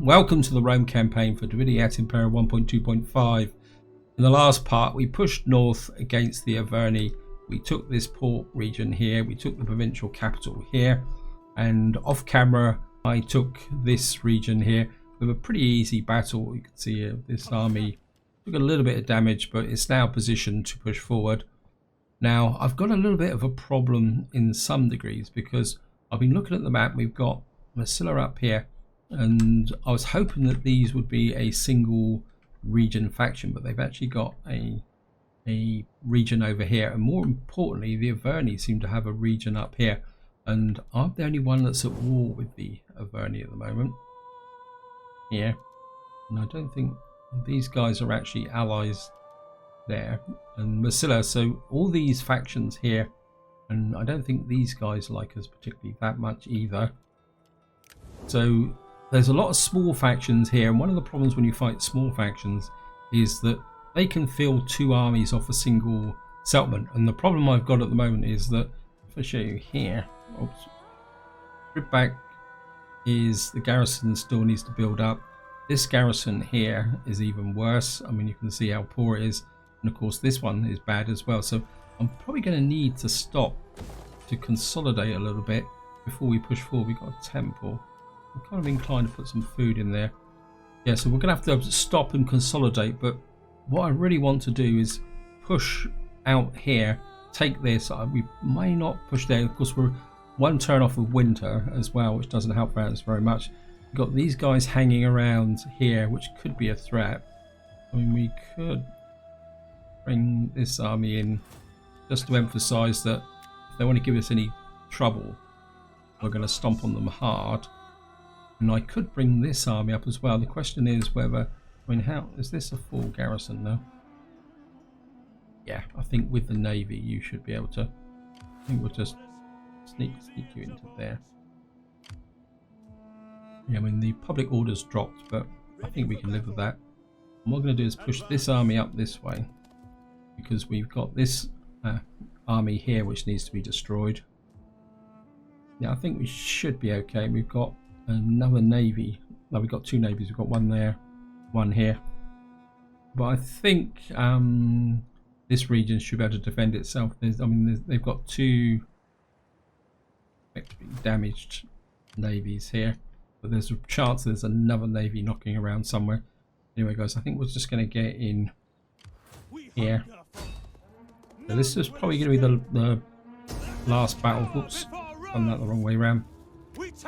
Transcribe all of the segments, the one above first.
Welcome to the Rome campaign for Vidi Et Impera 1.2.5. In the last part we pushed north against the Veni. We took this port region here, we took the provincial capital here, and off camera I took this region here with a pretty easy battle. You can see this army took a little bit of damage, but it's now positioned to push forward. Now I've got a little bit of a problem in some degrees because I've been looking at the map. We've got Massilla up here, and I was hoping that these would be a single region faction, but they've actually got a region over here, and more importantly the Averni seem to have a region up here, and I'm the only one that's at war with the Averni at the moment here, and I don't think these guys are actually allies there, and Massilla. So all these factions here, and I don't think these guys like us particularly that much either. So there's a lot of small factions here, and one of the problems when you fight small factions is that they can field two armies off a single settlement. And the problem I've got at the moment is that, if I show you here, oops, strip back, is the garrison still needs to build up. This garrison here is even worse. I mean, you can see how poor it is, and of course this one is bad as well. So I'm probably going to need to stop to consolidate a little bit before we push forward. We've got a temple. I'm kind of inclined to put some food in there. Yeah, so we're going to have to stop and consolidate, but what I really want to do is push out here, take this. We may not push there. Of course, we're one turn off of winter as well, which doesn't help us very much. We've got these guys hanging around here, which could be a threat. I mean, we could bring this army in just to emphasize that if they want to give us any trouble, we're going to stomp on them hard. And I could bring this army up as well. The question is whether, I mean, how is this a full garrison now? Yeah, I think with the navy you should be able to. I think we'll just sneak you into there. Yeah, I mean the public orders dropped, but I think we can live with that. And what we're going to do is push this army up this way, because we've got this army here which needs to be destroyed. Yeah, I think we should be okay. We've got another navy. No, we've got two navies. We've got one there, one here. But I think this region should be able to defend itself. They've got two effectively damaged navies here, but there's a chance there's another navy knocking around somewhere. Anyway, guys, I think we're just going to get in here. So this is probably going to be the last battle. Oops, done that the wrong way around.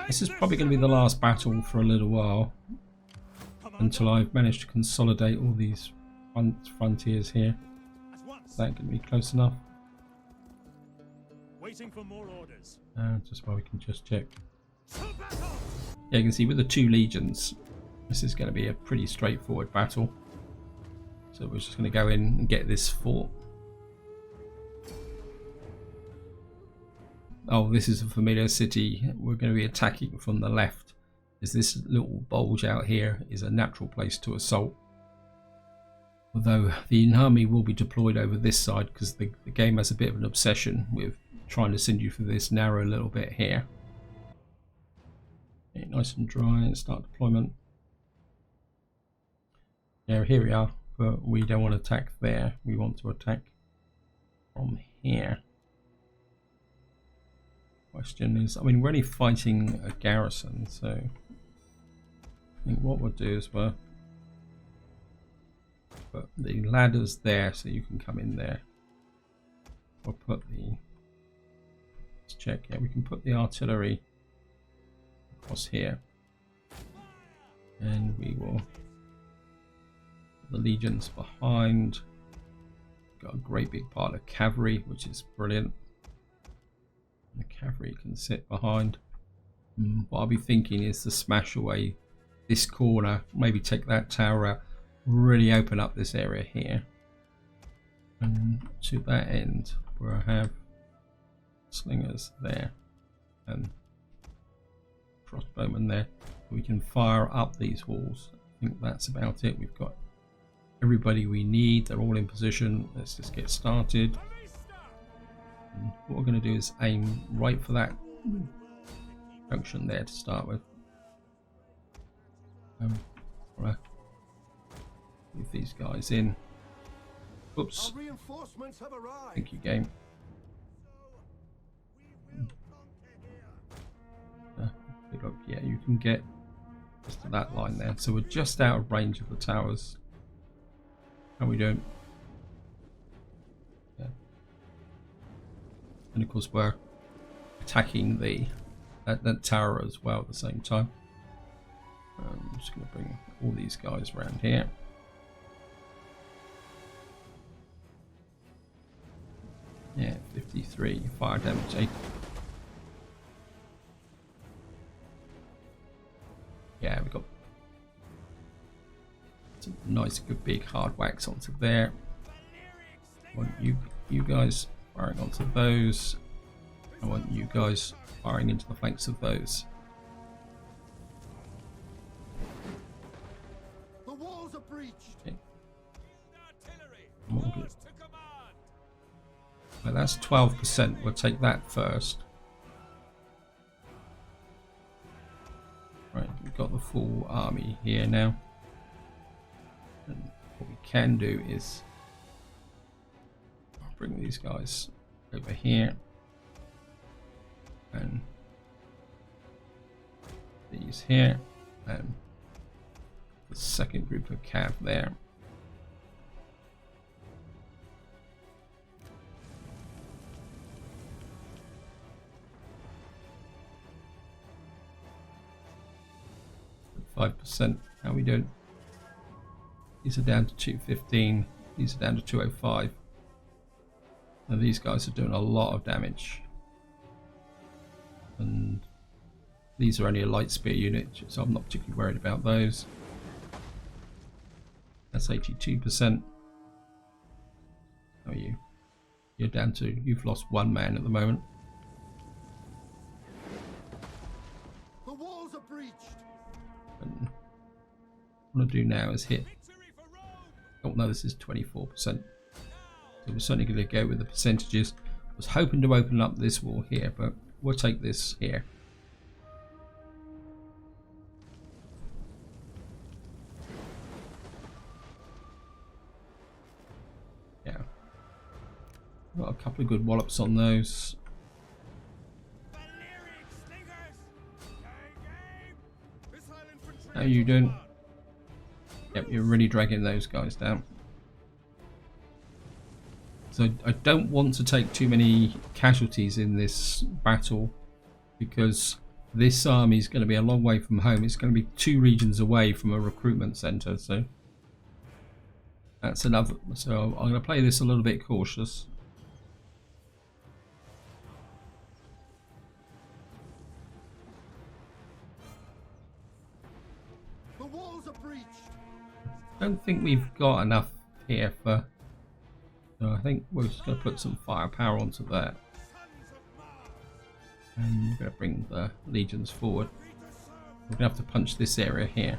This is probably going to be the last battle for a little while, until I've managed to consolidate all these frontiers here. Is that going to be close enough? Waiting for more orders. Just while we can just check. Yeah, you can see with the two legions, this is going to be a pretty straightforward battle. So we're just going to go in and get this fort. Oh, this is a familiar city. We're going to be attacking from the left, as this little bulge out here is a natural place to assault. Although the army will be deployed over this side, because the game has a bit of an obsession with trying to send you through this narrow little bit here. Okay, nice and dry, and start deployment. Yeah, here we are, but we don't want to attack there. We want to attack from here. Question is, I mean, we're only fighting a garrison, so I think what we'll do is we'll put the ladders there so you can come in there. We'll put the, let's check, yeah, we can put the artillery across here, and we will put the legions behind. Got a great big pile of cavalry, which is brilliant. The cavalry can sit behind. What I'll be thinking is to smash away this corner, maybe take that tower out, really open up this area here, and to that end where I have slingers there and crossbowmen there, we can fire up these walls. I think that's about it. We've got everybody we need, they're all in position. Let's just get started. And what we're going to do is aim right for that junction there to start with. Move these guys in. Oops. Thank you, game. Look, yeah, you can get just to that line there. So we're just out of range of the towers. How are we doing? Yeah. And of course we're attacking that tower as well at the same time. I'm just going to bring all these guys around here. Yeah, 53 fire damage. 8. Yeah, we got some nice, good big hard whacks onto there. I want you guys firing onto those. I want you guys firing into the flanks of those. The walls are breached. Okay. Well, that's 12%. We'll take that first. Right, we've got the full army here now. And what we can do is bring these guys over here. And these here. And the second group of cav there. %. How are we doing? These are down to 215. These are down to 205. And these guys are doing a lot of damage. And these are only a light spear unit, so I'm not particularly worried about those. That's 82%. How are you? You're down to, you've lost 1 man at the moment. The walls are breached. And what I want to do now is hit. Oh no, this is 24%. So we're certainly going to go with the percentages. I was hoping to open up this wall here, but we'll take this here. Yeah. Got a couple of good wallops on those. How are you doing? Yep, you're really dragging those guys down. So I don't want to take too many casualties in this battle because this army is going to be a long way from home. It's going to be 2 regions away from a recruitment center, so that's another. So I'm going to play this a little bit cautious. The walls are breached. I don't think we've got enough here for. So I think we're just going to put some firepower onto that. And we're going to bring the legions forward. We're going to have to punch this area here.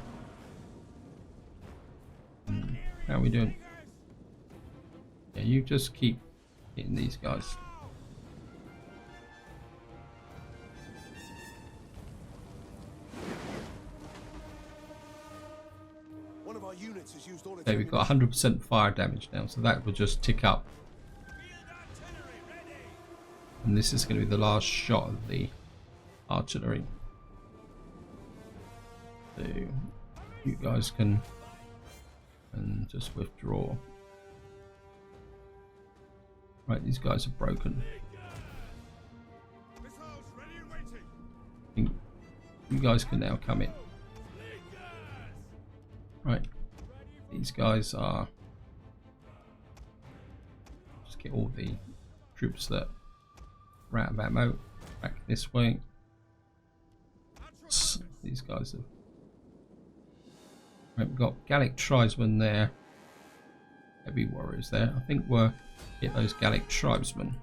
How are we doing? Yeah, you just keep hitting these guys. One of our units has used all its Okay, we've got 100% fire damage now, so that will just tick up. And this is going to be the last shot of the artillery. So you guys can and just withdraw. Right, these guys are broken. You guys can now come in. Right, these guys are. Just get all the troops that are out of ammo back this way. These guys have. Right, we've got Gallic tribesmen there. Heavy warriors there. I think we'll get those Gallic tribesmen.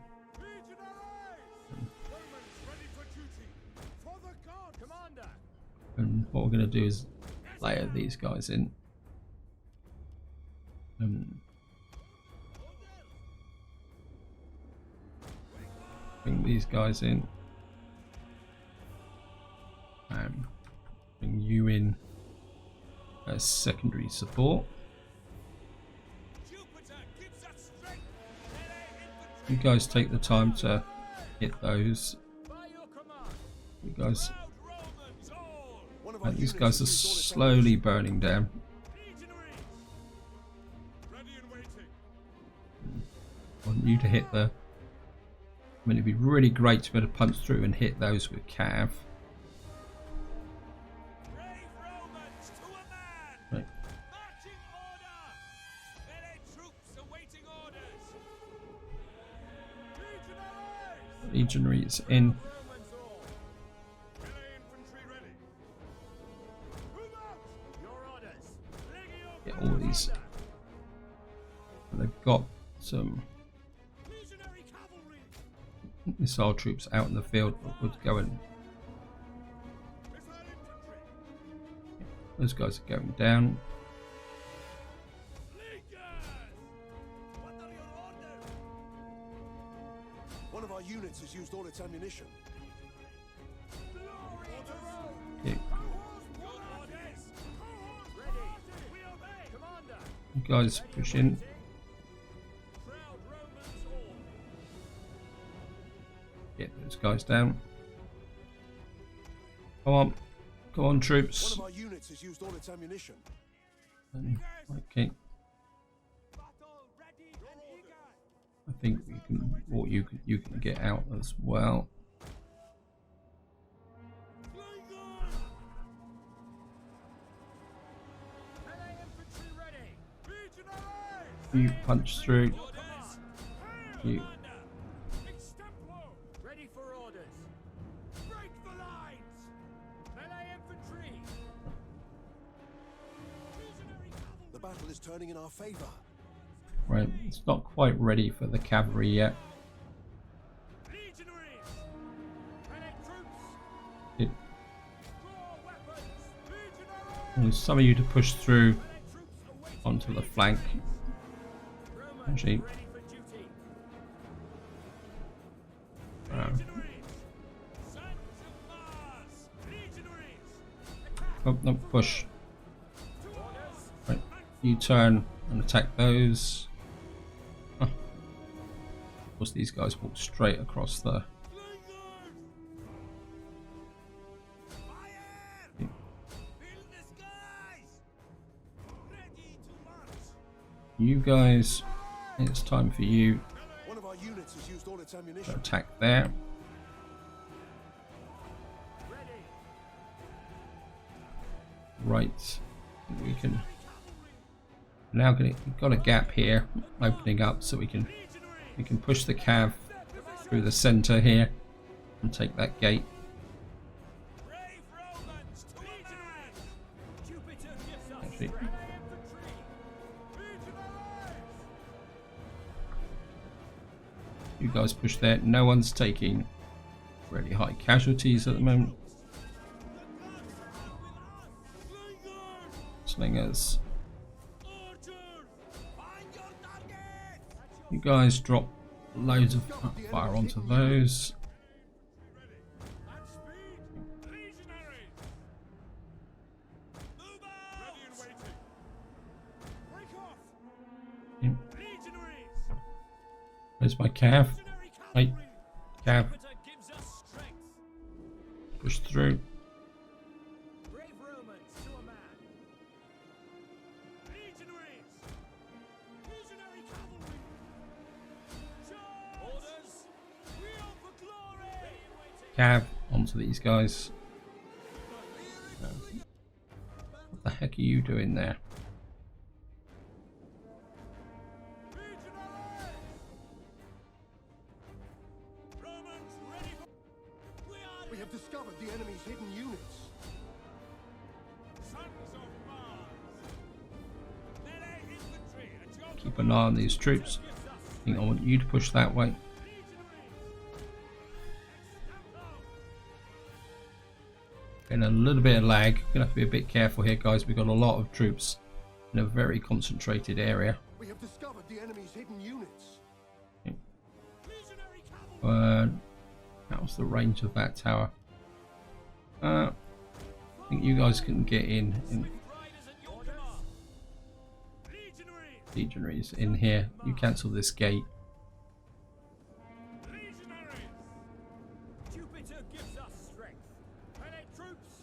And what we're going to do is layer these guys in. Bring these guys in. And bring you in. as secondary support. You guys take the time to hit those. You guys, and these guys are slowly burning down. I want you to hit the. I mean, it'd be really great to be able to punch through and hit those with cav. Right. Legionaries in. Get all these. And they've got some missile troops out in the field, but we're going. Those guys are going down. One of our units has used all its ammunition. Okay. You guys push in. Get those guys down. Come on. Come on, troops. One of our units has used all its ammunition. Okay. I think we can, or you can get out as well. You punch through. You. Ready for orders. Break the lines. Melee infantry. The battle is turning in our favor. Right, it's not quite ready for the cavalry yet. Legionaries. Melee troops. It, Draw weapons. Legionaries. there's some of you to push through Melee troops awaiting. onto the flank. Romans Actually, ready for duty. legionaries. Sons of Mars. Legionaries. Oh, no, push. To orders. Right, you turn and attack those. Huh. Of course, these guys walk straight across the. Fire! Fill the skies. Ready to march. You guys, it's time for you One of our units has used all its to ammunition. attack there. Ready. Right, we can now we've got a gap here opening up, so we can push the cav through the center here and take that gate. Brave Romans to legionaries. Jupiter gives us Actually, melee infantry. Legionaries. you guys push there. No one's taking really high casualties at the moment. Slingers. You guys drop loads of fire onto those. Yeah. Where's my cav? Hey, cav. Push through. Brave Romans to a man. Legionaries. Legionary cavalry. Orders. Wheel for glory. Cav onto these guys. What the heck are you doing there? Romans ready for... We have discovered the enemy's hidden units. Sons of Mars. Melee infantry at your Keep an eye on these troops. I think I want you to push that way. Getting a little bit of lag. Gonna have to be a bit careful here, guys. We've got a lot of troops in a very concentrated area. We have discovered the enemy's hidden units. legionary cavalry. How's the range of that tower? I think you guys can get in. Riders at your legionaries in here. You cancel this gate. Legionaries! Jupiter gives us strength. Allied troops!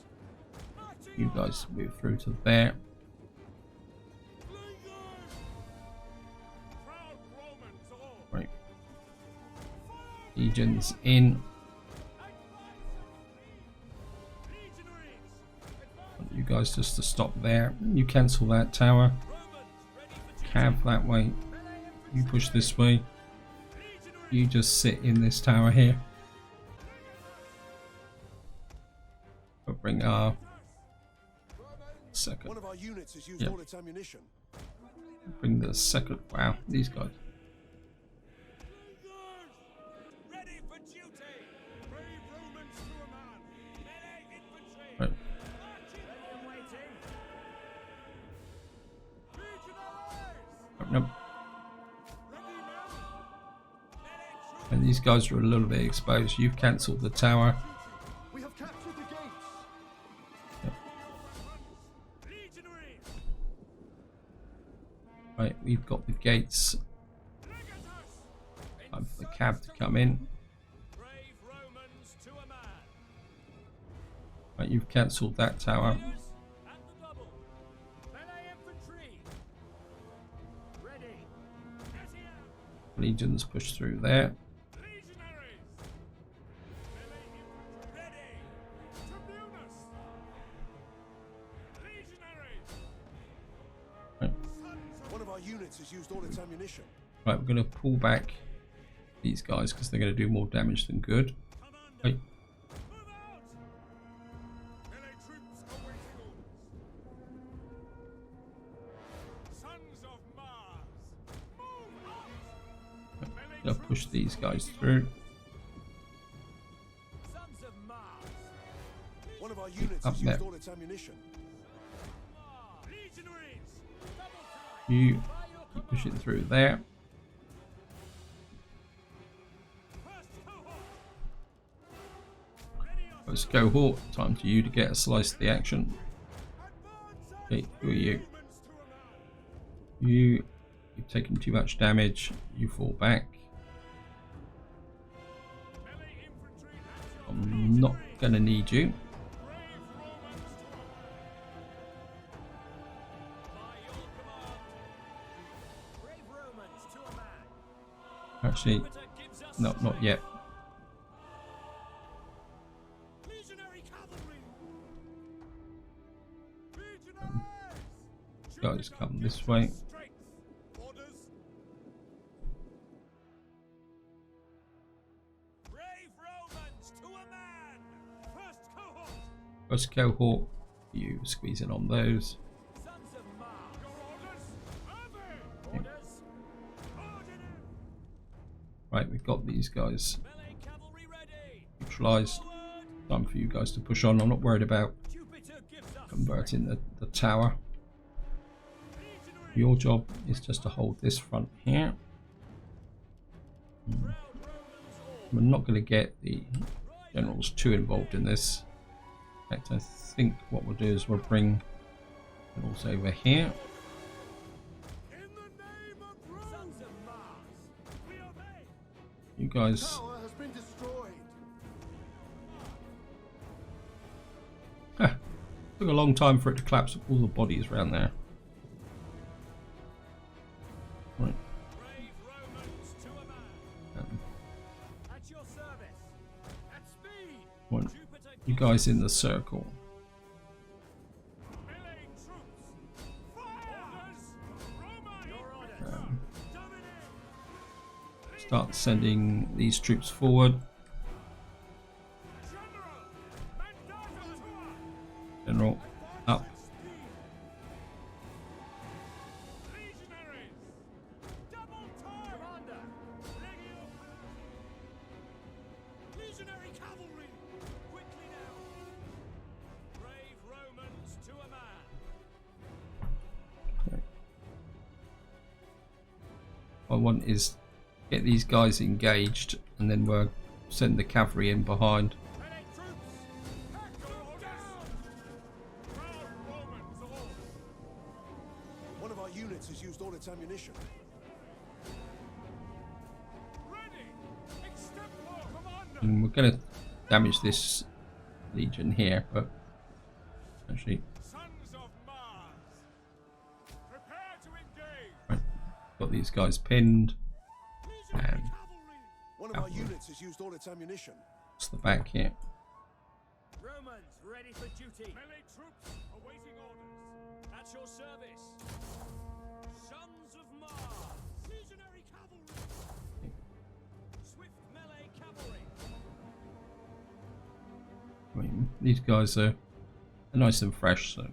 Marching You guys move through to there. Proud Romans all! Right. Legions in. Legionaries! You guys just to stop there. You cancel that tower. Romans ready for Cav that way. You push this way. You just sit in this tower here. We'll bring our second. One of our units has used Yep. all its ammunition. Bring the second. Wow, these guys. ready for duty! Brave Romans to a man! Melee infantry! Right. Marching ready and waiting! Legionaries! Open up. Ready now! Melee troops! And these guys are a little bit exposed. You've cancelled the tower. We have captured the gates. Legionaries! Right, we've got the gates. Legatus! Time for the cab to come in. Brave Romans to a man! Right, you've cancelled that tower. Fighters at the double! Melee infantry! Ready! As here! Legions push through there. Legionaries! Melee infantry! Ready! Tribunus! Legionaries! Right, One of our units has used all its ammunition. right, we're going to pull back these guys because they're going to do more damage than good. Commander! Right, Move out! Melee troops awaiting orders. Sons of Mars! Move out! Melee going to push troops these guys awaiting through. orders. Sons of Mars! One of our units Up has there. used all its ammunition. Legionaries! Double time! You By your keep pushing command! through there. First cohort! Ready your Let's go, Hawk. Time to you to get a slice of the action. advance! Okay, who are you? Romans to a man! You've taken too much damage. You fall back. Melee infantry at your I'm not going to need you. brave Romans to a man! By your command! Brave Romans to a man! Actually, Jupiter gives us no, not yet. Legionary cavalry! Legionaries! Guys, Jupiter come gives this us way. strength. Orders. Brave Romans to a man! First cohort! First cohort. You squeeze in on those. Sons of Mars! Your orders? Orders? Ordinance! Right, we've got these guys Melee cavalry ready! neutralized. Forward! Time for you guys to push on. I'm not worried about Jupiter gives us converting the tower. Legionaries! Your job is just to hold this front here. Proud Romans all! We're not going to get the generals too involved in this. In fact, I think what we'll do is we'll bring generals over here. In the name of Rome! Sons of Mars! We obey! You guys, Tower has been destroyed. took a long time for it to collapse all the bodies around there. Right, Brave Romans to a man! At your service! At speed! one, Jupiter you guys in the circle. melee troops! Fire! Orders! Roma! Your orders! Dominate! Start sending these troops forward. General! Mandatum tua! General, up. Legionaries! Double time! Commander! Legio! Legionary cavalry! Quickly now! Brave Romans to a man! What I want is get these guys engaged and then we'll send the cavalry in behind. Melee troops! Hack your orders! Proud Romans all! One of our units has used all its ammunition. Ready! Extempore, Commander! And we're going to damage this legion here, but actually, Sons of Mars! Prepare to engage! right, got these guys pinned. Legionary And cavalry! One of our units has used all its ammunition. what's the back here? Romans ready for duty. Melee troops awaiting orders. At your service. Sons of Mars. Legionary cavalry. Swift melee cavalry. I mean, these guys are nice and fresh, so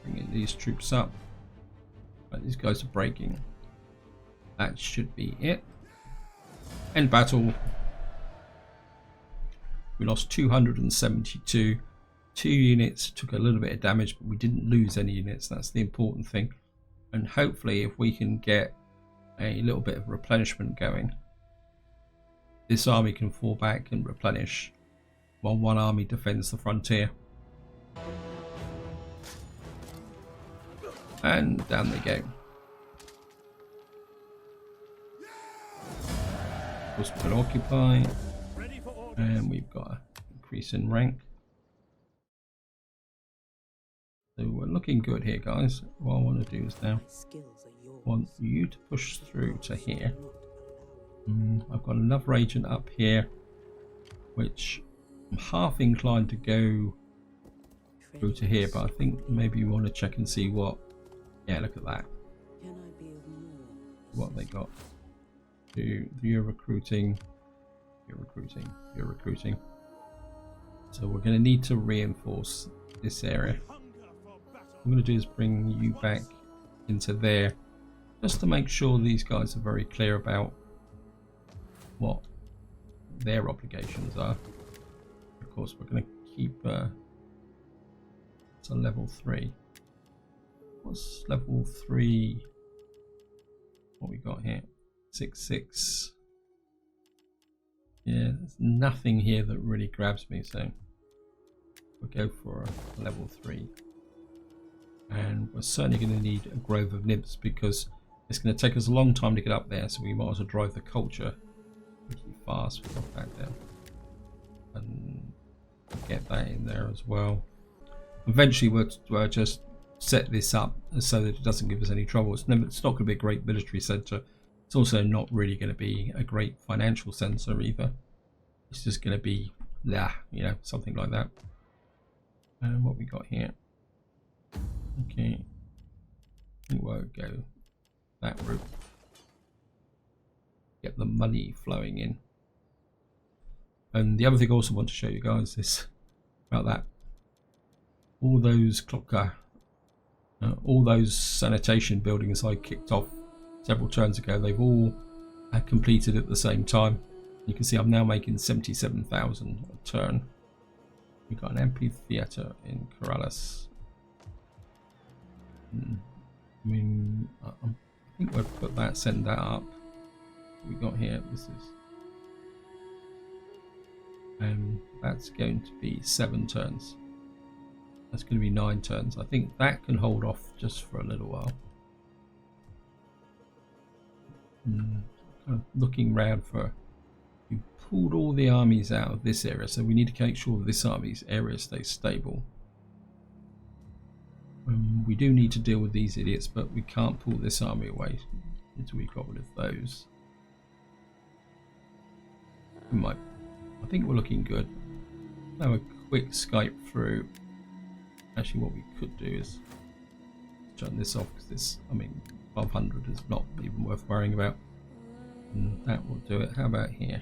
bringing these troops up. Right, these guys are breaking. That should be it. End battle. We lost 272. 2 units, took a little bit of damage, but we didn't lose any units. That's the important thing. And hopefully, if we can get a little bit of replenishment going, this army can fall back and replenish while one army defends the frontier. And down they go. Of course, we're going to occupy, Ready for orders. and we've got an increase in rank. So we're looking good here, guys. What I want to do is now want you to push through to here. I've got another agent up here, which I'm half inclined to go through to here, but I think maybe you want to check and see what. Yeah, look at that. What they got. You're recruiting. You're recruiting. You're recruiting. So we're going to need to reinforce this area. Hunger for battle. What I'm going to do is bring you back into there, just to make sure these guys are very clear about what their obligations are. Of course, we're going to keep it's a level 3. What's level 3? What we got here? 6/6. Yeah, there's nothing here that really grabs me, so we'll go for a level 3. And we're certainly going to need a grove of nymphs, because it's going to take us a long time to get up there, so we might as well drive the culture pretty fast. We'll drop that down and get that in there as well. Eventually we'll just set this up so that it doesn't give us any trouble. It's not going to be a great military centre. It's also not really going to be a great financial centre either. It's just going to be, you know, something like that. And what we got here? Okay, I think we'll go that route. Get the money flowing in. And the other thing I also want to show you guys is about that. All those all those sanitation buildings I kicked off several turns ago, they've all completed at the same time. You can see I'm now making 77,000 a turn. We've got an amphitheatre in Corrales. I mean, I think we'll put that, send that up. What we got here, this is, that's going to be 7 turns. That's going to be 9 turns. I think that can hold off just for a little while. Kind of looking round for. We pulled all the armies out of this area, so we need to make sure that this army's area stays stable. We do need to deal with these idiots, but we can't pull this army away until we've got rid of those. We might. I think we're looking good. Now a quick Skype through. Actually, what we could do is turn this off, because this, I mean, 1200 is not even worth worrying about. And that will do it. How about here?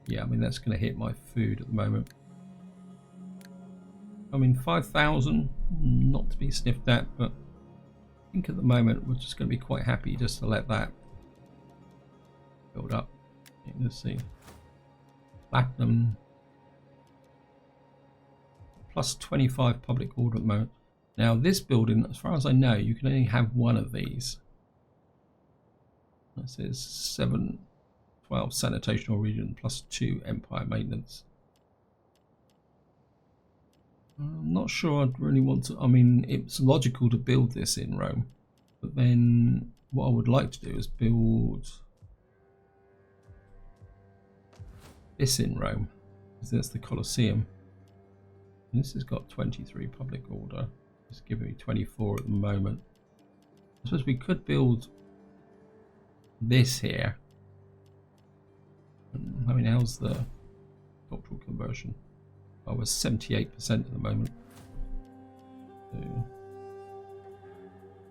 Yeah, I mean, that's going to hit my food at the moment. I mean, 5,000, not to be sniffed at, but I think at the moment we're just going to be quite happy just to let that build up. Let's see. Platinum. Plus 25 public order at the moment. Now, this building, as far as I know, you can only have one of these. That says 7 12 sanitational region plus 2 empire maintenance. I'm not sure I'd really want to. I mean, it's logical to build this in Rome, but then what I would like to do is build this in Rome, because that's the Colosseum. And this has got 23 public order. It's giving me 24 at the moment. I suppose we could build this here. I mean, how's the cultural conversion? Oh, we're 78% at the moment. So,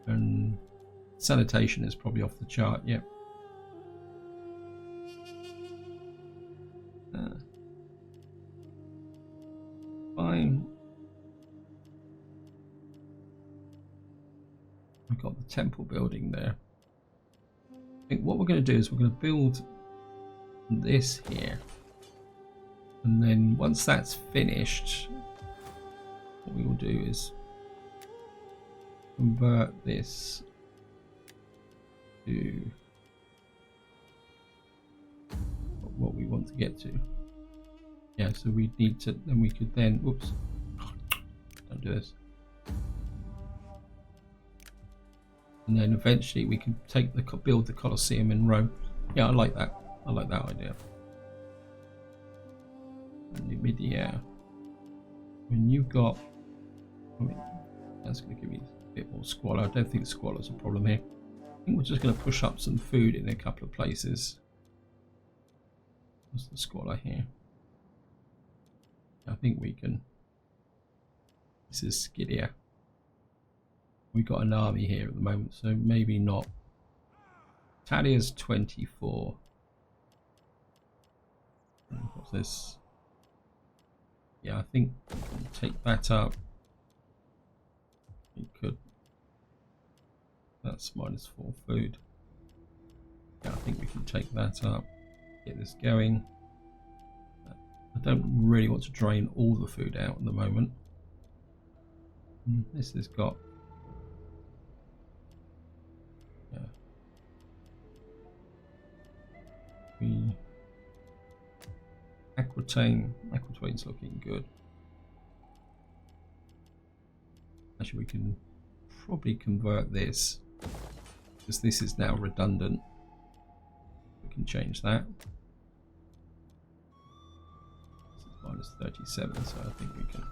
and sanitation is probably off the chart, yeah. Fine. I've got the temple building there. I think what we're going to do is we're going to build this here. And then once that's finished, what we will do is convert this to what we want to get to. Yeah, so we need to, then we could then, whoops, don't do this. And then eventually we can take the, build the Colosseum in Rome. Yeah, I like that. I like that idea. Numidia. When you've got, I mean, that's going to give me a bit more squalor. I don't think squalor's a problem here. I think we're just going to push up some food in a couple of places. What's the squalor here? I think we can. This is Skydia. We've got an army here at the moment, so maybe not. Talia's 24. What's this? Yeah, I think we can take that up. We could. That's -4 food. Yeah, I think we can take that up. Get this going. I don't really want to drain all the food out at the moment. This has got. Yeah. Aquitaine's looking good. Actually, we can probably convert this because this is now redundant. We can change that. This is -37, so I think we can.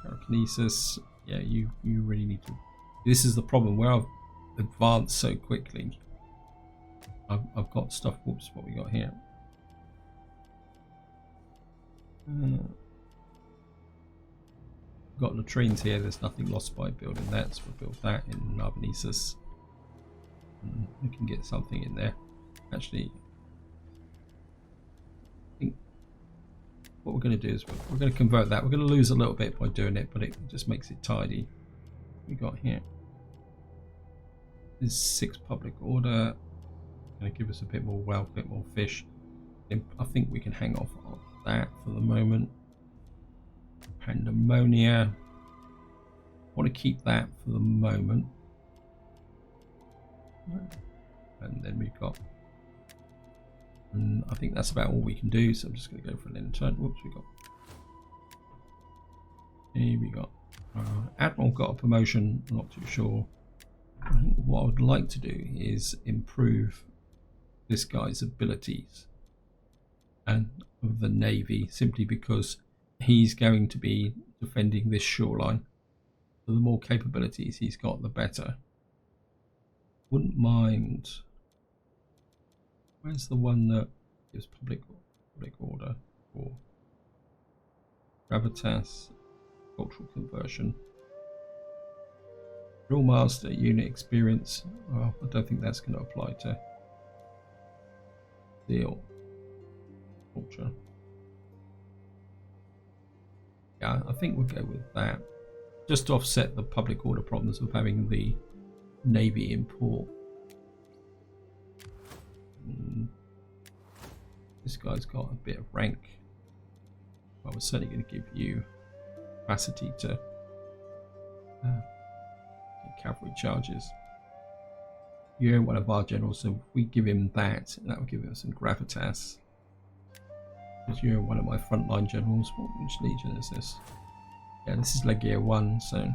Pyrokinesis. Yeah, you really need to. This is the problem where I've advanced so quickly. I've got stuff. Whoops, what we got here? Got latrines here. There's nothing lost by building that, so we'll build that in Narbonesis. We can get something in there. Actually, I think what we're going to do is we're going to convert that. We're going to lose a little bit by doing it, but it just makes it tidy. We got here. This 6 public order. Going to give us a bit more wealth, a bit more fish. I think we can hang off on that for the moment. Pandemonia. I want to keep that for the moment. And then we've got. And I think that's about all we can do. So I'm just going to go for an intern. Whoops, we got. Here we got. Admiral got a promotion. I'm not too sure. I think what I would like to do is improve this guy's abilities and of the navy, simply because he's going to be defending this shoreline. So the more capabilities he's got, the better. Wouldn't mind. Where's the one that gives public order for gravitas, cultural conversion, drill master unit experience? Well, I don't think that's going to apply to steel culture. Yeah, I think we'll go with that, just to offset the public order problems of having the navy in port. This guy's got a bit of rank. Well, we're certainly going to give you capacity to cavalry charges. You're one of our generals, so if we give him that, that will give him some gravitas. Because you're one of my frontline generals. Which legion is this? Yeah, this is Legio 1, so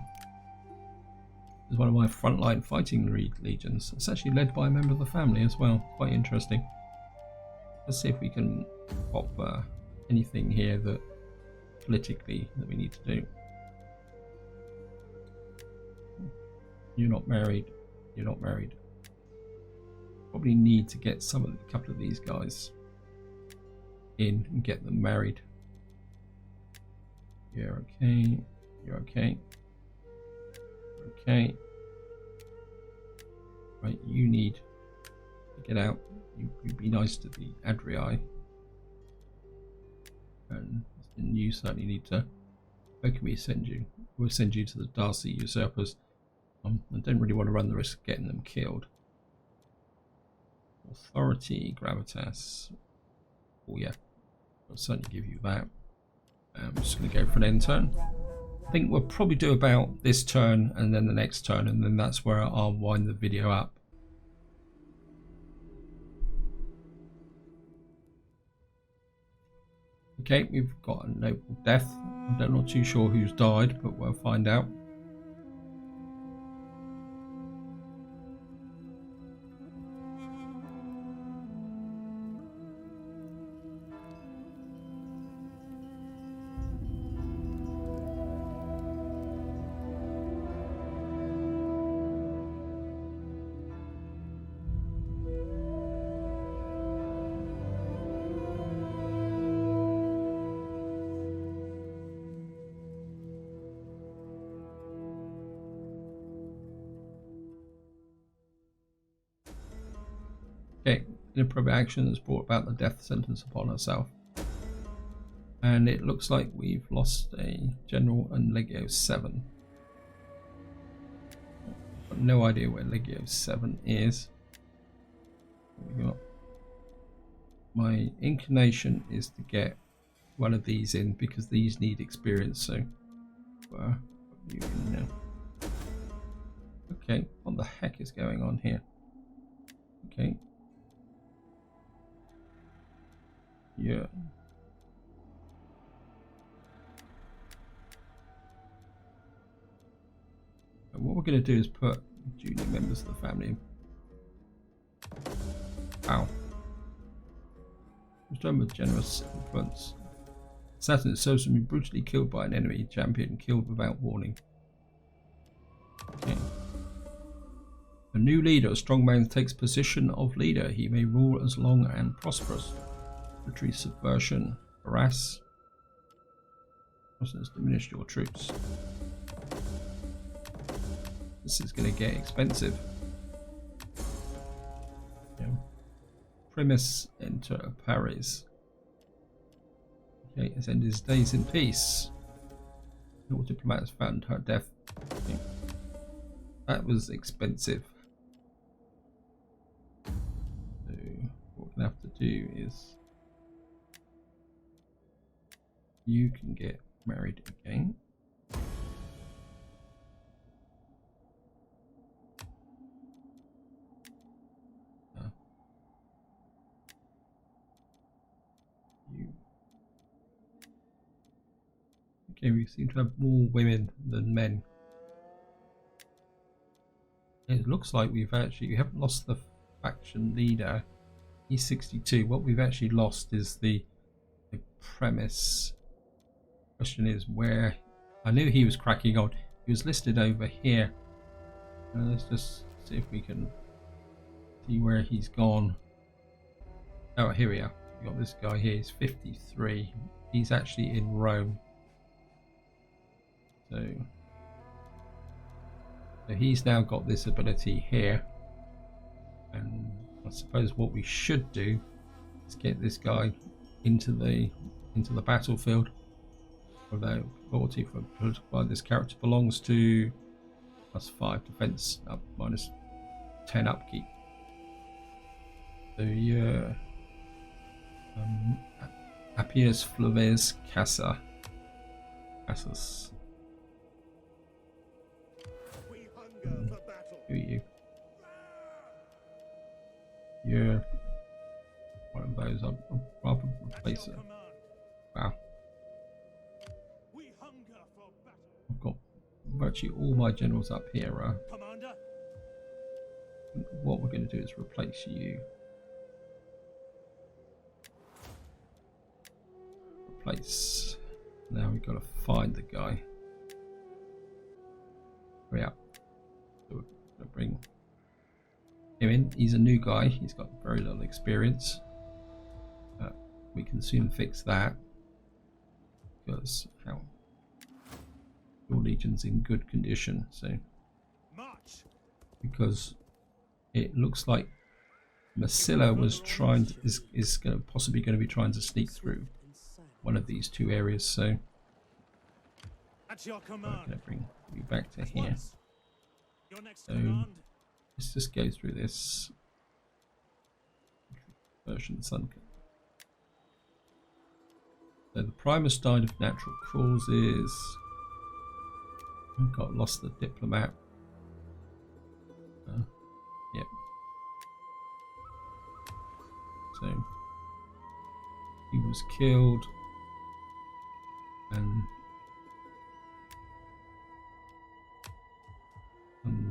it's one of my frontline fighting legions. It's actually led by a member of the family as well. Quite interesting. Let's see if we can pop anything here that politically that we need to do. You're not married. You're not married. Probably need to get a couple of these guys in and get them married. You're okay. You're okay. Okay. Right, you need to get out. You'd be nice to the Adrii. And you certainly need to. Where can we send you? We'll send you to the Darcy usurpers. I don't really want to run the risk of getting them killed. Authority, gravitas. Oh yeah, I'll certainly give you that. I'm just going to go for an end turn. I think we'll probably do about this turn and then the next turn, and then that's where I'll wind the video up. Okay, we've got a noble death. I'm not too sure who's died, but we'll find out. Okay, inappropriate action has brought about the death sentence upon herself. And it looks like we've lost a general and Legio 7. I've got no idea where Legio 7 is. We got. My inclination is to get one of these in because these need experience, so you can know. Okay, what the heck is going on here? Okay. Yeah. And what we're going to do is put junior members of the family in. Ow. Was done with generous influence. Saturn itself has been brutally killed by an enemy champion, killed without warning. Okay. A new leader, a strong man, takes position of leader. He may rule as long and prosperous. Retreat, subversion, harass. Has diminished your troops. This is going to get expensive. Yeah. Primus enter Paris. Okay, has ended his days in peace. No diplomats found her death. Okay. That was expensive. So what we're going to have to do is you can get married again. Okay, we seem to have more women than men. It looks like we haven't lost the faction leader. He's 62. What we've actually lost is the premise. Question is where. I knew he was cracking on. He was listed over here. Let's just see if we can see where he's gone. Oh, here we are. We got this guy here. He's 53. He's actually in Rome. So he's now got this ability here, and I suppose what we should do is get this guy into the battlefield. Although loyalty for political, this character belongs to +5 defense, up -10 upkeep. So yeah, Appius Flavius Cassus. Who are you? suppose I'd rather replace it. Wow. We hunger for battle. I've got virtually all my generals up here. Commander, What we're going to do is replace you. Replace. Now we've got to find the guy. Hurry up. So we're going to bring him in. He's a new guy. He's got very little experience. We can soon fix that. Because how your legion's in good condition. So march. because it looks like Massilla was trying to, is going to possibly going to be trying to sneak through one of these two areas. So At your I'm command. going to bring you back to here. Once. Your next So command. let's just go through this version. Sun. So the Primus died of natural causes. Got lost the diplomat. Yep. So he was killed, and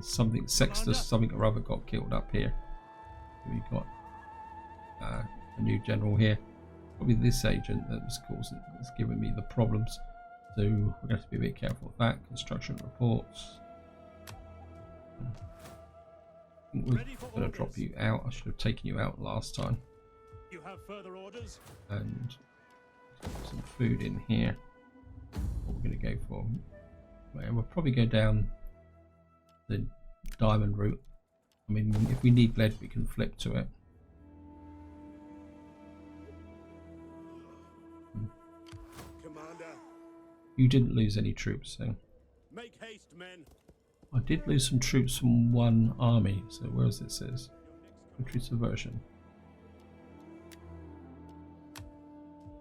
something Sextus something or other got killed up here. So we got a new general here. Probably this agent that was causing, that's giving me the problems. So we're going to have to be a bit careful of that. Construction reports. I think we're going to drop you out. I should have taken you out last time. You have further orders. And some food in here. What we're going to go for? Well, we'll probably go down the diamond route. I mean, if we need lead, we can flip to it. Commander, You didn't lose any troops, so Make haste, men. I did lose some troops from one army. So where is it? Says country subversion.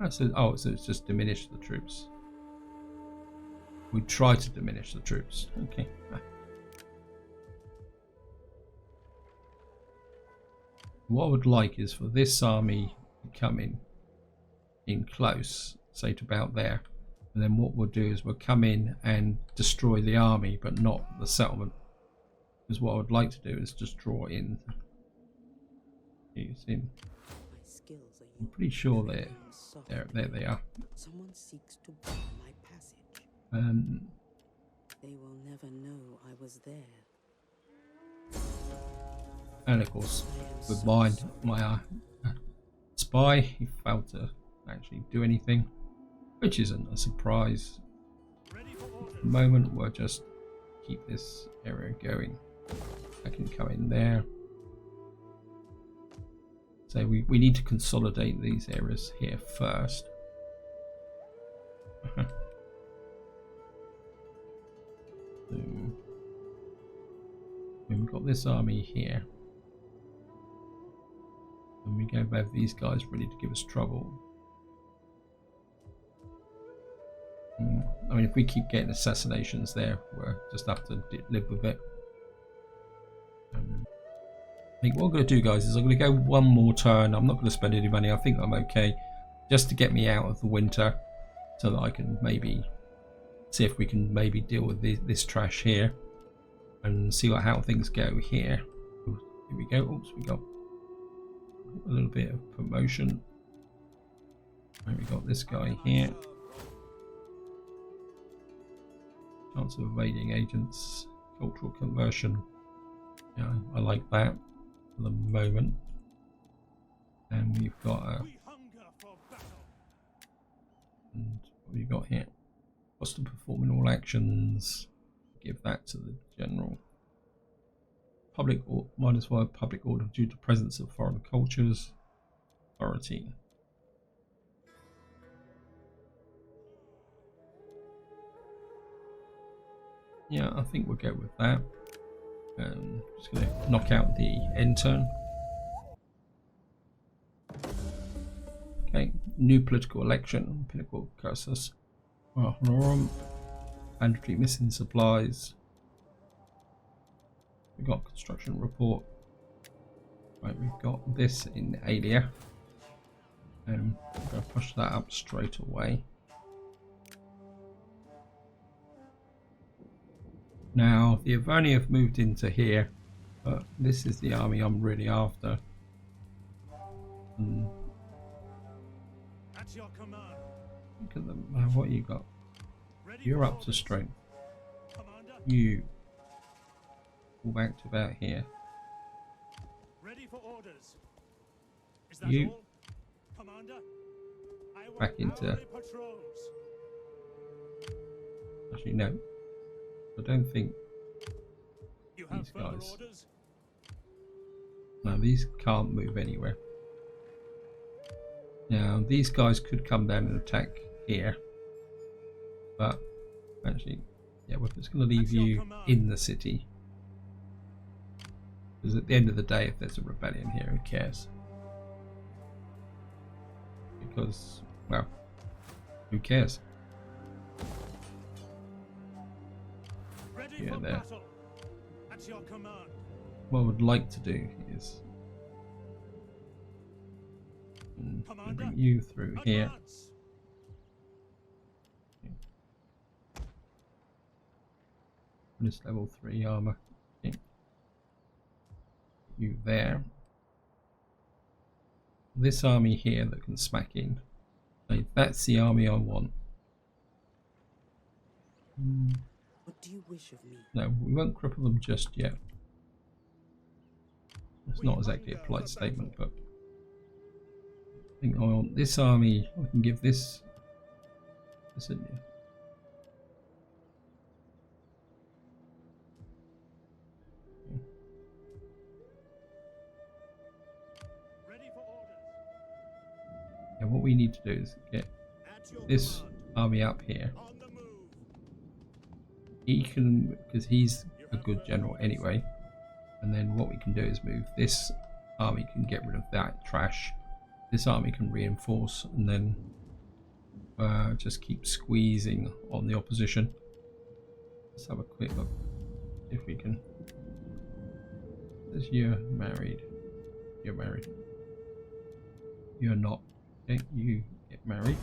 Oh, so it's just diminished the troops. We try to diminish the troops. Okay. What I would like is for this army to come in close, say to about there, and then what we'll do is we'll come in and destroy the army, but not the settlement. Because what I would like to do is just draw in. I'm pretty sure there they are. Someone seeks to bar my passage. They will never know I was there. And of course, with my spy, he failed to actually do anything, which isn't a surprise. At the moment, we'll just keep this area going. I can come in there. So we need to consolidate these areas here first. So, we've got this army here. And we go above these guys ready to give us trouble. I mean, if we keep getting assassinations there, we'll just have to live with it. I think what I'm going to do, guys, is I'm going to go one more turn. I'm not going to spend any money. I think I'm okay, just to get me out of the winter, so that I can maybe see if we can maybe deal with this trash here, and see how things go here. Here we go. Oops, we got a little bit of promotion. And we got this guy here. Chance of evading agents, cultural conversion. Yeah, I like that for the moment. And we've got a. And what have you got here? Cost of performing all actions. Give that to the general. Public -5 public order due to presence of foreign cultures. Authority. Yeah, I think we'll go with that. Just going to knock out the end turn. Okay, new political election. Pinnacle cursus. Roma. Mandatory missing supplies. We've got construction report. Right, we've got this in Alia. I'm going to push that up straight away. Now the Veni have moved into here, but this is the army I'm really after. At your command. Look at them. What you got? Ready You're for up to orders. strength. Commander. You pull back to about here. Ready for orders. Is that You all? Commander. I will back into. cavalry patrols. Actually, no. I don't think You have these further guys. orders? No, these can't move anywhere. Now these guys could come down and attack here, but actually, yeah, we're just going to leave you in the city, because at the end of the day, if there's a rebellion here, who cares? Because, well, who cares? Ready Yeah, for there. battle. At your command. What I would like to do is Commander, bring you through here. advance. This level 3 armor. Okay. You there. This army here that can smack in. Okay, that's the army I want. What do you wish of me? No, we won't cripple them just yet. It's not exactly a polite statement, but I think I want this army. I can give this. Isn't it? Ready for orders. Yeah, what we need to do is get At your this command. army up here. On the move. He can, because he's a good general anyway. And then what we can do is move this army, can get rid of that trash. This army can reinforce, and then just keep squeezing on the opposition. Let's have a quick look if we can. Says you're married. You're married. You're not. Okay, you get married.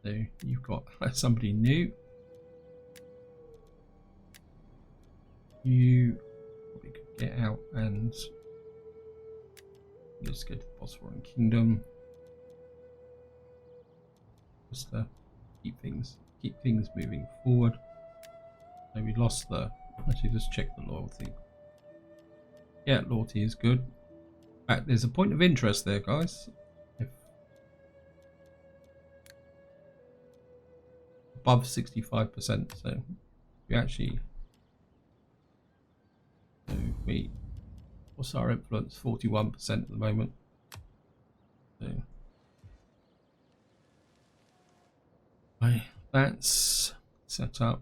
So you've got somebody new. You probably could get out and just go to the Bosphorian Kingdom. Just to keep things moving forward. So we lost the. Actually, just check the loyalty. Yeah, loyalty is good. In fact, there's a point of interest there, guys. If above 65%, so we actually. So what's our influence? 41% at the moment. So that's set up.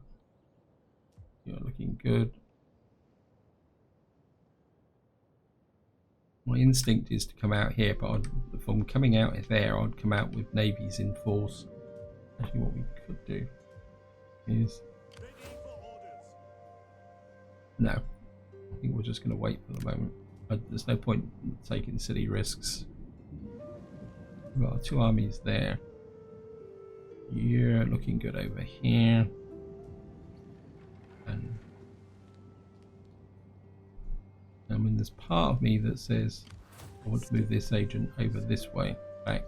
You're looking good. My instinct is to come out here, but if I'm coming out there, I'd come out with navies in force. Actually, what we could do is Ready for orders. no. I think we're just going to wait for the moment. There's no point in taking silly risks. We've got our two armies there. You're looking good over here. And I mean, there's part of me that says I want to move this agent over this way, back.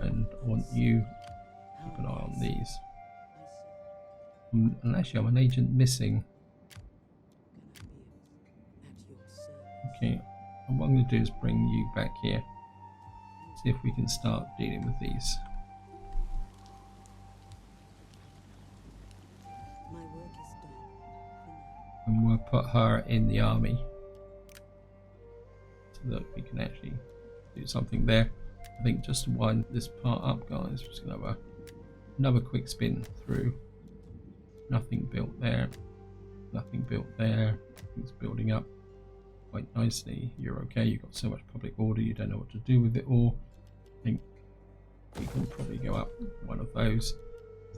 And I want you to keep an eye on these. And actually, I'm an agent missing. Okay, and what I'm going to do is bring you back here. See if we can start dealing with these. My work is done. And we'll put her in the army so that we can actually do something there. I think just to wind this part up, guys, we're just going to have another quick spin through. Nothing built there. Nothing built there. It's building up quite nicely. You're okay. You've got so much public order, you don't know what to do with it all. I think we can probably go up one of those.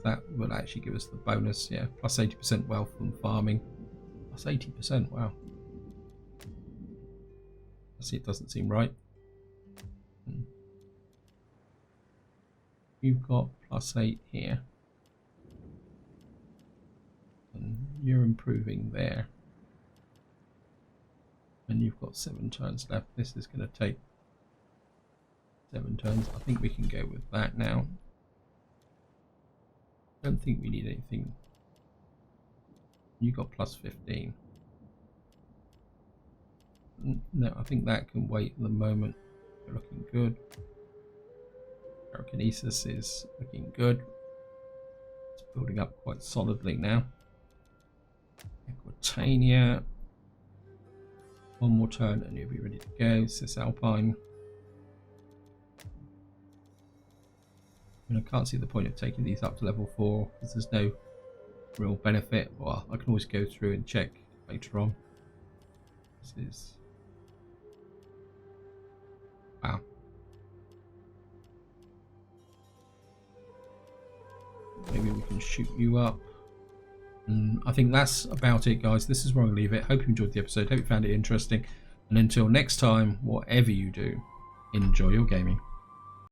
That will actually give us the bonus. Yeah, plus 80% wealth from farming. Plus 80%. Wow. See, it doesn't seem right. You've got +8 here. And you're improving there. And you've got 7 turns left. This is going to take 7 turns. I think we can go with that now. Don't think we need anything. You got +15. No, I think that can wait at the moment. They're looking good. Pyrokinesis is looking good. It's building up quite solidly now. Equitania. 1 more turn and you'll be ready to go. Cisalpine. I can't see the point of taking these up to level 4 because there's no real benefit. Well, I can always go through and check later on. This is... wow. Maybe we can shoot you up. And I think that's about it, guys. This is where I'm going to leave it. Hope you enjoyed the episode. Hope you found it interesting. And until next time, whatever you do, enjoy your gaming.